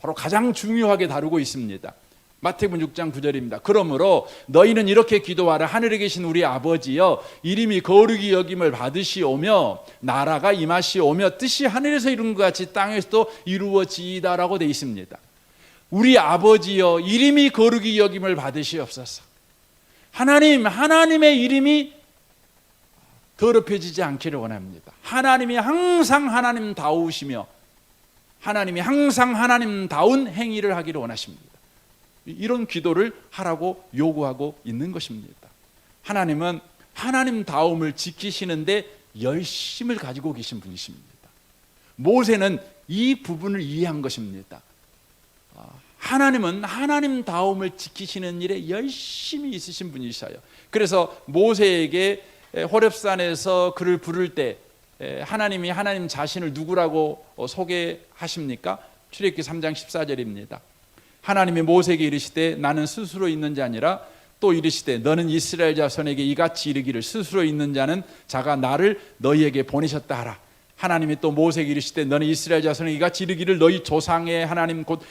바로 가장 중요하게 다루고 있습니다. 마태복음 6장 9절입니다. 그러므로 너희는 이렇게 기도하라. 하늘에 계신 우리 아버지여, 이름이 거룩히 여김을 받으시오며 나라가 임하시오며 뜻이 하늘에서 이룬 것 같이 땅에서도 이루어지이다라고 되어 있습니다. 우리 아버지여, 이름이 거룩히 여김을 받으시옵소서. 하나님의 이름이 더럽혀지지 않기를 원합니다. 하나님이 항상 하나님다우시며 하나님이 항상 하나님다운 행위를 하기를 원하십니다. 이런 기도를 하라고 요구하고 있는 것입니다. 하나님은 하나님다움을 지키시는데 열심을 가지고 계신 분이십니다. 모세는 이 부분을 이해한 것입니다. 하나님은 하나님다움을 지키시는 일에 열심히 있으신 분이셔요. 그래서 모세에게 호렙산에서 그를 부를 때 하나님이 하나님 자신을 누구라고 소개하십니까? 출애굽기 3장 14절입니다. 하나님이 모세에게 이르시되 나는 스스로 있는 자 아니라 또 이르시되 너는 이스라엘 자손에게 이같이 이르기를 스스로 있는 자가 나를 너희에게 보내셨다 하라. 하나님이 또 모세에게 이르시되 너는 이스라엘 자손에게 이같이 이르기를 너희 조상의 하나님 곧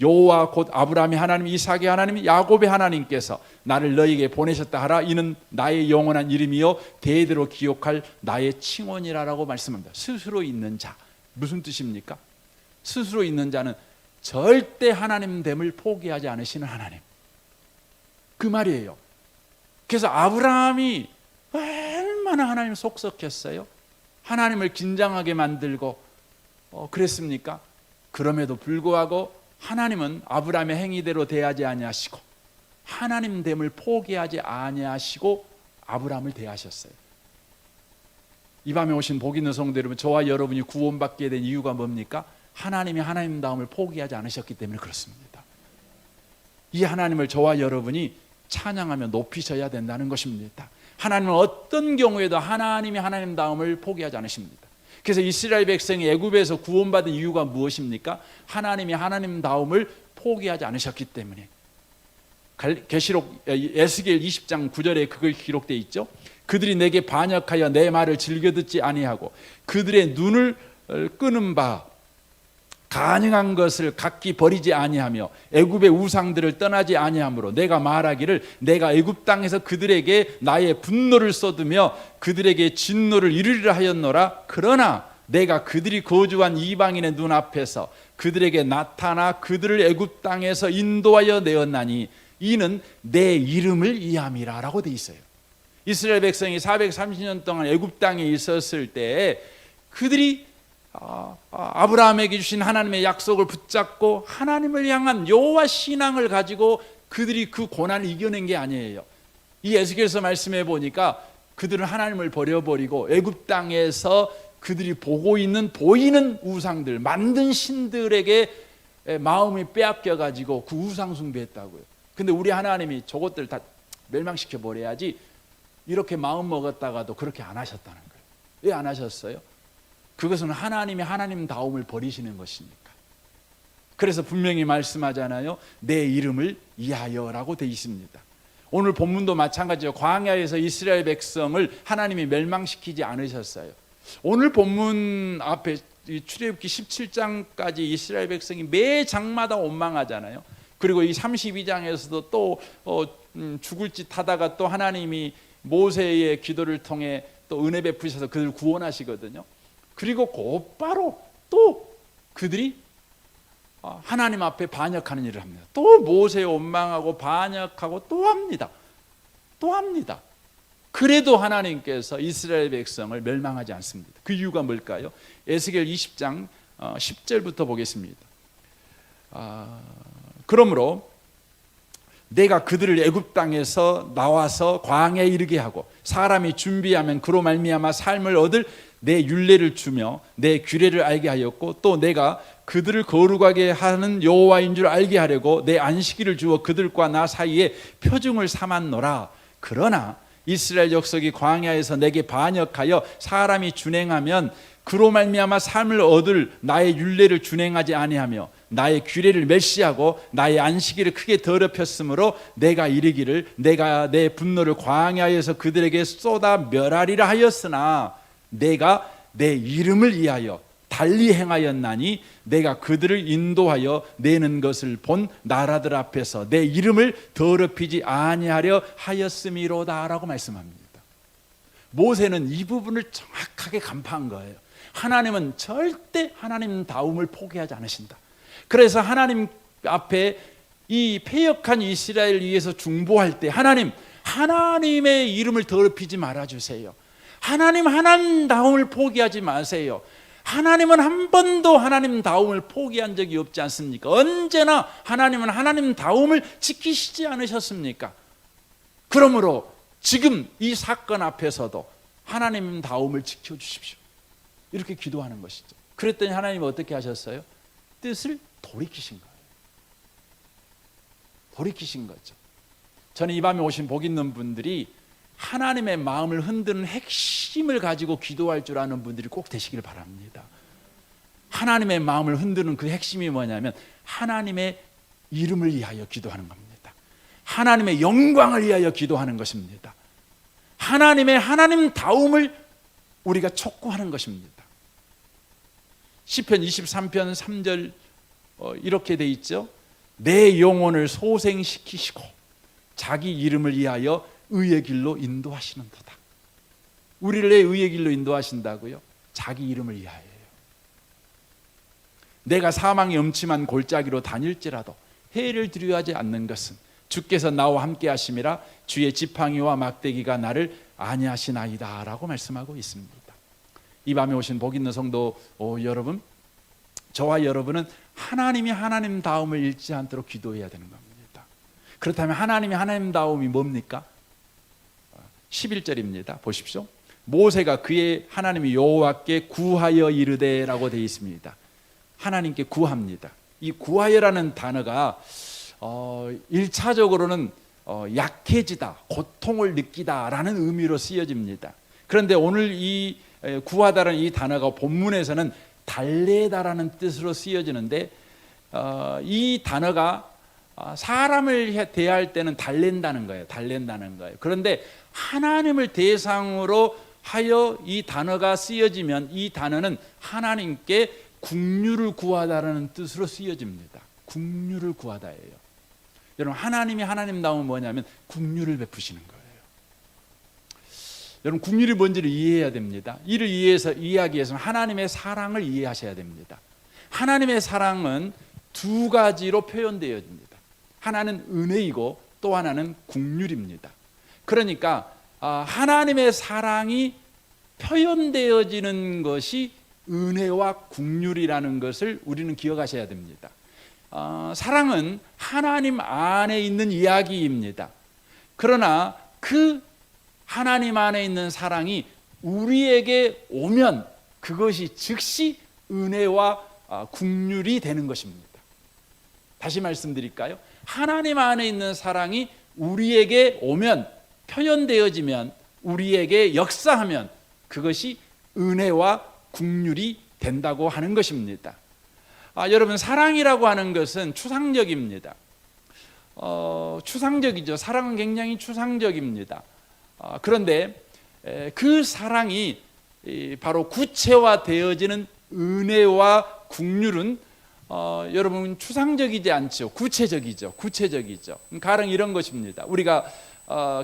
여호와 곧 아브라함의 하나님, 이삭의 하나님, 야곱의 하나님께서 나를 너희에게 보내셨다 하라. 이는 나의 영원한 이름이요 대대로 기억할 나의 칭언이라라고 말씀합니다. 스스로 있는 자, 무슨 뜻입니까? 스스로 있는 자는 절대 하나님됨을 포기하지 않으시는 하나님, 그 말이에요. 그래서 아브라함이 얼마나 하나님 속썩했어요. 하나님을 긴장하게 만들고 그랬습니까? 그럼에도 불구하고 하나님은 아브라함의 행위대로 대하지 아니하시고 하나님됨을 포기하지 아니하시고 아브라함을 대하셨어요. 이 밤에 오신 복 있는 성도 여러분, 저와 여러분이 구원받게 된 이유가 뭡니까? 하나님이 하나님다움을 포기하지 않으셨기 때문에 그렇습니다. 이 하나님을 저와 여러분이 찬양하며 높이셔야 된다는 것입니다. 하나님은 어떤 경우에도 하나님이 하나님다움을 포기하지 않으십니다. 그래서 이스라엘 백성이 애굽에서 구원받은 이유가 무엇입니까? 하나님이 하나님다움을 포기하지 않으셨기 때문에. 계시록 에스겔 20장 9절에 그걸 기록되어 있죠. 그들이 내게 반역하여 내 말을 즐겨 듣지 아니하고 그들의 눈을 끄는 바 가능한 것을 각기 버리지 아니하며 애굽의 우상들을 떠나지 아니하므로 내가 말하기를 내가 애굽 땅에서 그들에게 나의 분노를 쏟으며 그들에게 진노를 이루리라 하였노라. 그러나 내가 그들이 거주한 이방인의 눈앞에서 그들에게 나타나 그들을 애굽 땅에서 인도하여 내었나니 이는 내 이름을 위함이라 라고 돼 있어요. 이스라엘 백성이 430년 동안 애굽 땅에 있었을 때 그들이 아브라함에게 주신 하나님의 약속을 붙잡고 하나님을 향한 여호와 신앙을 가지고 그들이 그 고난을 이겨낸 게 아니에요. 이 에스겔서 말씀해 보니까 그들은 하나님을 버려버리고 애굽 땅에서 그들이 보이는 우상들, 만든 신들에게 마음이 빼앗겨 가지고 그 우상 숭배했다고요. 근데 우리 하나님이 저것들 다 멸망시켜 버려야지 이렇게 마음 먹었다가도 그렇게 안 하셨다는 거예요. 왜 안 하셨어요? 그것은 하나님이 하나님다움을 버리시는 것이니까. 그래서 분명히 말씀하잖아요. 내 이름을 위하여라고 되어 있습니다. 오늘 본문도 마찬가지죠. 광야에서 이스라엘 백성을 하나님이 멸망시키지 않으셨어요. 오늘 본문 앞에 출애굽기 17장까지 이스라엘 백성이 매 장마다 원망하잖아요. 그리고 이 32장에서도 또 죽을 짓 하다가 또 하나님이 모세의 기도를 통해 또 은혜 베푸셔서 그들을 구원하시거든요. 그리고 곧바로 또 그들이 하나님 앞에 반역하는 일을 합니다. 또 모세에 원망하고 반역하고 또 합니다. 그래도 하나님께서 이스라엘 백성을 멸망하지 않습니다. 그 이유가 뭘까요? 에스겔 20장 10절부터 보겠습니다. 그러므로 내가 그들을 애굽 땅에서 나와서 광야에 이르게 하고 사람이 준비하면 그로 말미암아 삶을 얻을 내 율례를 주며 내 규례를 알게 하였고 또 내가 그들을 거룩하게 하는 여호와인 줄 알게 하려고 내 안식일을 주어 그들과 나 사이에 표징을 삼았노라. 그러나 이스라엘 족속이 광야에서 내게 반역하여 사람이 준행하면 그로 말미암아 삶을 얻을 나의 율례를 준행하지 아니하며 나의 규례를 멸시하고 나의 안식일을 크게 더럽혔으므로 내가 이르기를 내가 내 분노를 광야에서 그들에게 쏟아 멸하리라 하였으나 내가 내 이름을 위하여 달리 행하였나니 내가 그들을 인도하여 내는 것을 본 나라들 앞에서 내 이름을 더럽히지 아니하려 하였음이로다 라고 말씀합니다. 모세는 이 부분을 정확하게 간파한 거예요. 하나님은 절대 하나님다움을 포기하지 않으신다. 그래서 하나님 앞에 이 패역한 이스라엘을 위해서 중보할 때 하나님의 이름을 더럽히지 말아주세요. 하나님다움을 포기하지 마세요. 하나님은 한 번도 하나님다움을 포기한 적이 없지 않습니까? 언제나 하나님은 하나님다움을 지키시지 않으셨습니까? 그러므로 지금 이 사건 앞에서도 하나님다움을 지켜주십시오. 이렇게 기도하는 것이죠. 그랬더니 하나님은 어떻게 하셨어요? 뜻을 돌이키신 거예요. 돌이키신 거죠. 저는 이 밤에 오신 복 있는 분들이 하나님의 마음을 흔드는 핵심을 가지고 기도할 줄 아는 분들이 꼭 되시길 바랍니다. 하나님의 마음을 흔드는 그 핵심이 뭐냐면 하나님의 이름을 위하여 기도하는 겁니다. 하나님의 영광을 위하여 기도하는 것입니다. 하나님다움을 우리가 촉구하는 것입니다. 시편 23편 3절 이렇게 돼 있죠. 내 영혼을 소생시키시고 자기 이름을 위하여 의의 길로 인도하시는도다. 우리를 내 의의 길로 인도하신다고요? 자기 이름을 위하여요. 내가 사망의 음침한 골짜기로 다닐지라도 해를 두려워하지 않는 것은 주께서 나와 함께 하심이라 주의 지팡이와 막대기가 나를 안위하시나이다 라고 말씀하고 있습니다. 이 밤에 오신 복 있는 성도 여러분, 저와 여러분은 하나님이 하나님다움을 잃지 않도록 기도해야 되는 겁니다. 그렇다면 하나님이 하나님다움이 뭡니까? 11절입니다. 보십시오. 모세가 그의 하나님이 여호와께 구하여 이르되 라고 되어 있습니다. 하나님께 구합니다. 이 구하여라는 단어가 1차적으로는 약해지다, 고통을 느끼다 라는 의미로 쓰여집니다. 그런데 오늘 이 구하다라는 이 단어가 본문에서는 달래다라는 뜻으로 쓰여지는데 이 단어가 사람을 대할 때는 달랜다는 거예요. 그런데 하나님을 대상으로 하여 이 단어가 쓰여지면 이 단어는 하나님께 국류를 구하다라는 뜻으로 쓰여집니다. 국류를 구하다예요. 여러분, 하나님이 하나님다움은 뭐냐면 국류를 베푸시는 거예요. 여러분, 국률이 뭔지를 이해해야 됩니다. 이를 이해하기 위해서는 하나님의 사랑을 이해하셔야 됩니다. 하나님의 사랑은 두 가지로 표현되어집니다. 하나는 은혜이고 또 하나는 국률입니다. 그러니까 하나님의 사랑이 표현되어지는 것이 은혜와 국률이라는 것을 우리는 기억하셔야 됩니다. 사랑은 하나님 안에 있는 이야기입니다. 그러나 그 하나님 안에 있는 사랑이 우리에게 오면 그것이 즉시 은혜와 국률이 되는 것입니다. 다시 말씀드릴까요? 하나님 안에 있는 사랑이 우리에게 오면, 표현되어지면, 우리에게 역사하면 그것이 은혜와 국률이 된다고 하는 것입니다. 여러분, 사랑이라고 하는 것은 추상적입니다. 추상적이죠. 사랑은 굉장히 추상적입니다. 그런데 그 사랑이 바로 구체화되어지는 은혜와 국률은 여러분 추상적이지 않죠. 구체적이죠. 가령 이런 것입니다. 우리가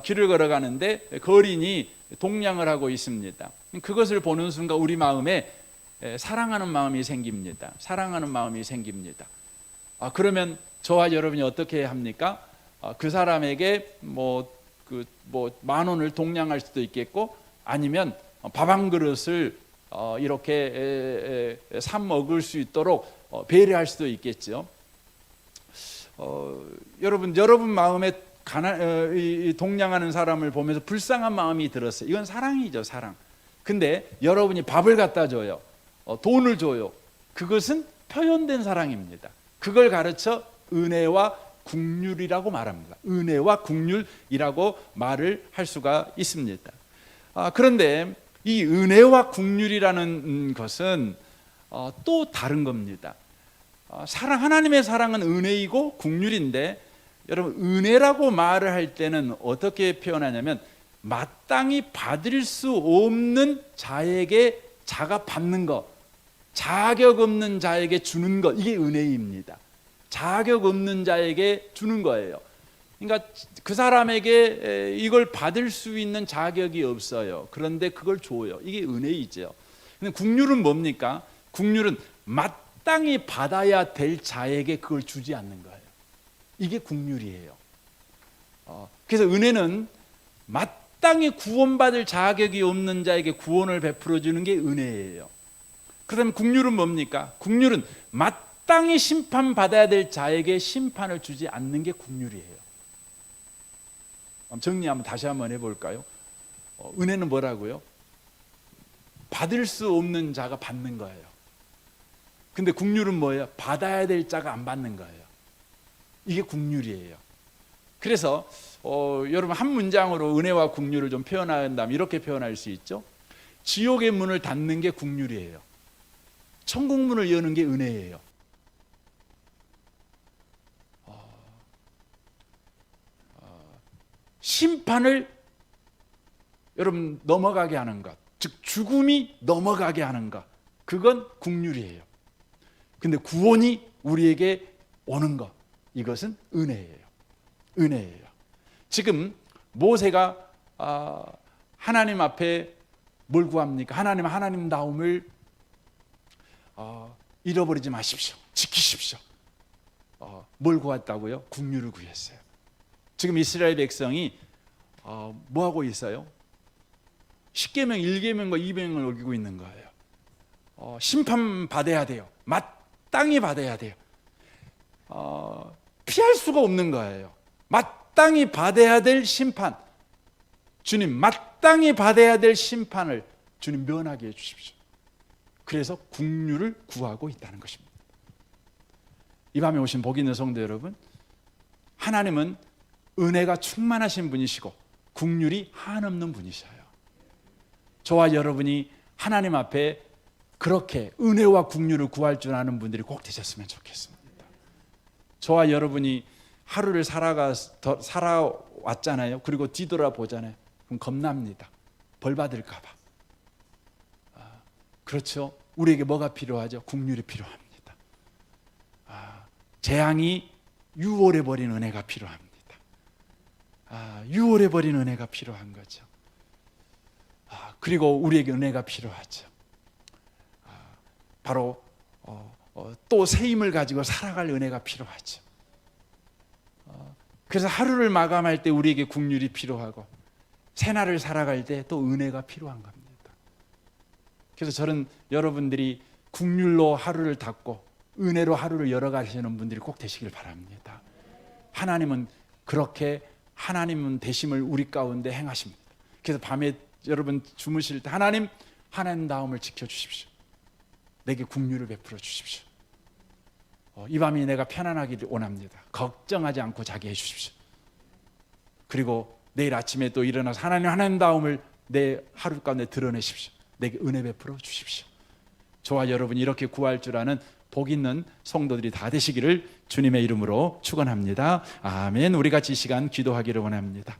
길을 걸어가는데 거린이 동냥을 하고 있습니다. 그것을 보는 순간 우리 마음에 사랑하는 마음이 생깁니다. 그러면 저와 여러분이 어떻게 합니까? 그 사람에게 뭐 10,000원을 동냥할 수도 있겠고, 아니면 밥 한 그릇을 이렇게 사 먹을 수 있도록 배려할 수도 있겠죠. 여러분 마음에 동냥하는 사람을 보면서 불쌍한 마음이 들었어요. 이건 사랑이죠, 사랑. 근데 여러분이 밥을 갖다 줘요, 돈을 줘요. 그것은 표현된 사랑입니다. 그걸 가르쳐 은혜와 국률이라고 말합니다. 은혜와 국률이라고 말을 할 수가 있습니다. 그런데 이 은혜와 국률이라는 것은 또 다른 겁니다. 하나님의 사랑은 은혜이고 국률인데, 여러분, 은혜라고 말을 할 때는 어떻게 표현하냐면 마땅히 받을 수 없는 자에게 자가 받는 것, 자격 없는 자에게 주는 것, 이게 은혜입니다. 자격 없는 자에게 주는 거예요. 그러니까 그 사람에게 이걸 받을 수 있는 자격이 없어요. 그런데 그걸 줘요. 이게 은혜이죠. 근데 국률은 뭡니까? 국률은 마땅히 받아야 될 자에게 그걸 주지 않는 거예요. 이게 국률이에요. 그래서 은혜는 마땅히 구원받을 자격이 없는 자에게 구원을 베풀어 주는 게 은혜예요. 그다음에 국률은 뭡니까? 국률은 마땅히 심판받아야 될 자에게 심판을 주지 않는 게 국률이에요. 정리 다시 한번 해볼까요? 은혜는 뭐라고요? 받을 수 없는 자가 받는 거예요. 근데 국률은 뭐예요? 받아야 될 자가 안 받는 거예요. 이게 국률이에요. 그래서 여러분, 한 문장으로 은혜와 국률을 좀 표현한다면 이렇게 표현할 수 있죠. 지옥의 문을 닫는 게 국률이에요. 천국 문을 여는 게 은혜예요. 심판을 여러분 넘어가게 하는 것, 즉 죽음이 넘어가게 하는 것, 그건 국률이에요. 근데 구원이 우리에게 오는 것, 이것은 은혜예요. 지금 모세가 하나님 앞에 뭘 구합니까? 하나님다움을 잃어버리지 마십시오. 지키십시오. 뭘 구했다고요? 국률을 구했어요. 지금 이스라엘 백성이 뭐 하고 있어요? 10계명, 1계명과 2계명을 어기고 있는 거예요. 심판받아야 돼요. 마땅히 받아야 돼요. 피할 수가 없는 거예요. 마땅히 받아야 될 심판, 주님, 마땅히 받아야 될 심판을 주님 면하게 해주십시오. 그래서 국률을 구하고 있다는 것입니다. 이 밤에 오신 복 있는 성도 여러분, 하나님은 은혜가 충만하신 분이시고 국률이 한없는 분이셔요. 저와 여러분이 하나님 앞에 그렇게 은혜와 국률을 구할 줄 아는 분들이 꼭 되셨으면 좋겠습니다. 저와 여러분이 하루를 살아왔잖아요. 그리고 뒤돌아보잖아요. 그럼 겁납니다. 벌 받을까 봐. 그렇죠? 우리에게 뭐가 필요하죠? 국률이 필요합니다. 재앙이 유월해 버린 은혜가 필요합니다. 유월해 버린 은혜가 필요한 거죠. 그리고 우리에게 은혜가 필요하죠. 바로 또 새 힘을 가지고 살아갈 은혜가 필요하죠. 그래서 하루를 마감할 때 우리에게 국률이 필요하고 새날을 살아갈 때 또 은혜가 필요한 겁니다. 그래서 저는 여러분들이 국률로 하루를 닫고 은혜로 하루를 열어가시는 분들이 꼭 되시길 바랍니다. 하나님은 그렇게 하나님은 되심을 우리 가운데 행하십니다. 그래서 밤에 여러분 주무실 때 하나님 다움을 지켜주십시오. 내게 국률을 베풀어 주십시오. 이 밤이 내가 편안하기를 원합니다. 걱정하지 않고 자게 해주십시오. 그리고 내일 아침에 또 일어나서 하나님 다움을 내 하루 가운데 드러내십시오. 내게 은혜 베풀어 주십시오. 저와 여러분이 이렇게 구할 줄 아는 복 있는 성도들이 다 되시기를 주님의 이름으로 축원합니다. 아멘. 우리 같이 이 시간 기도하기를 원합니다.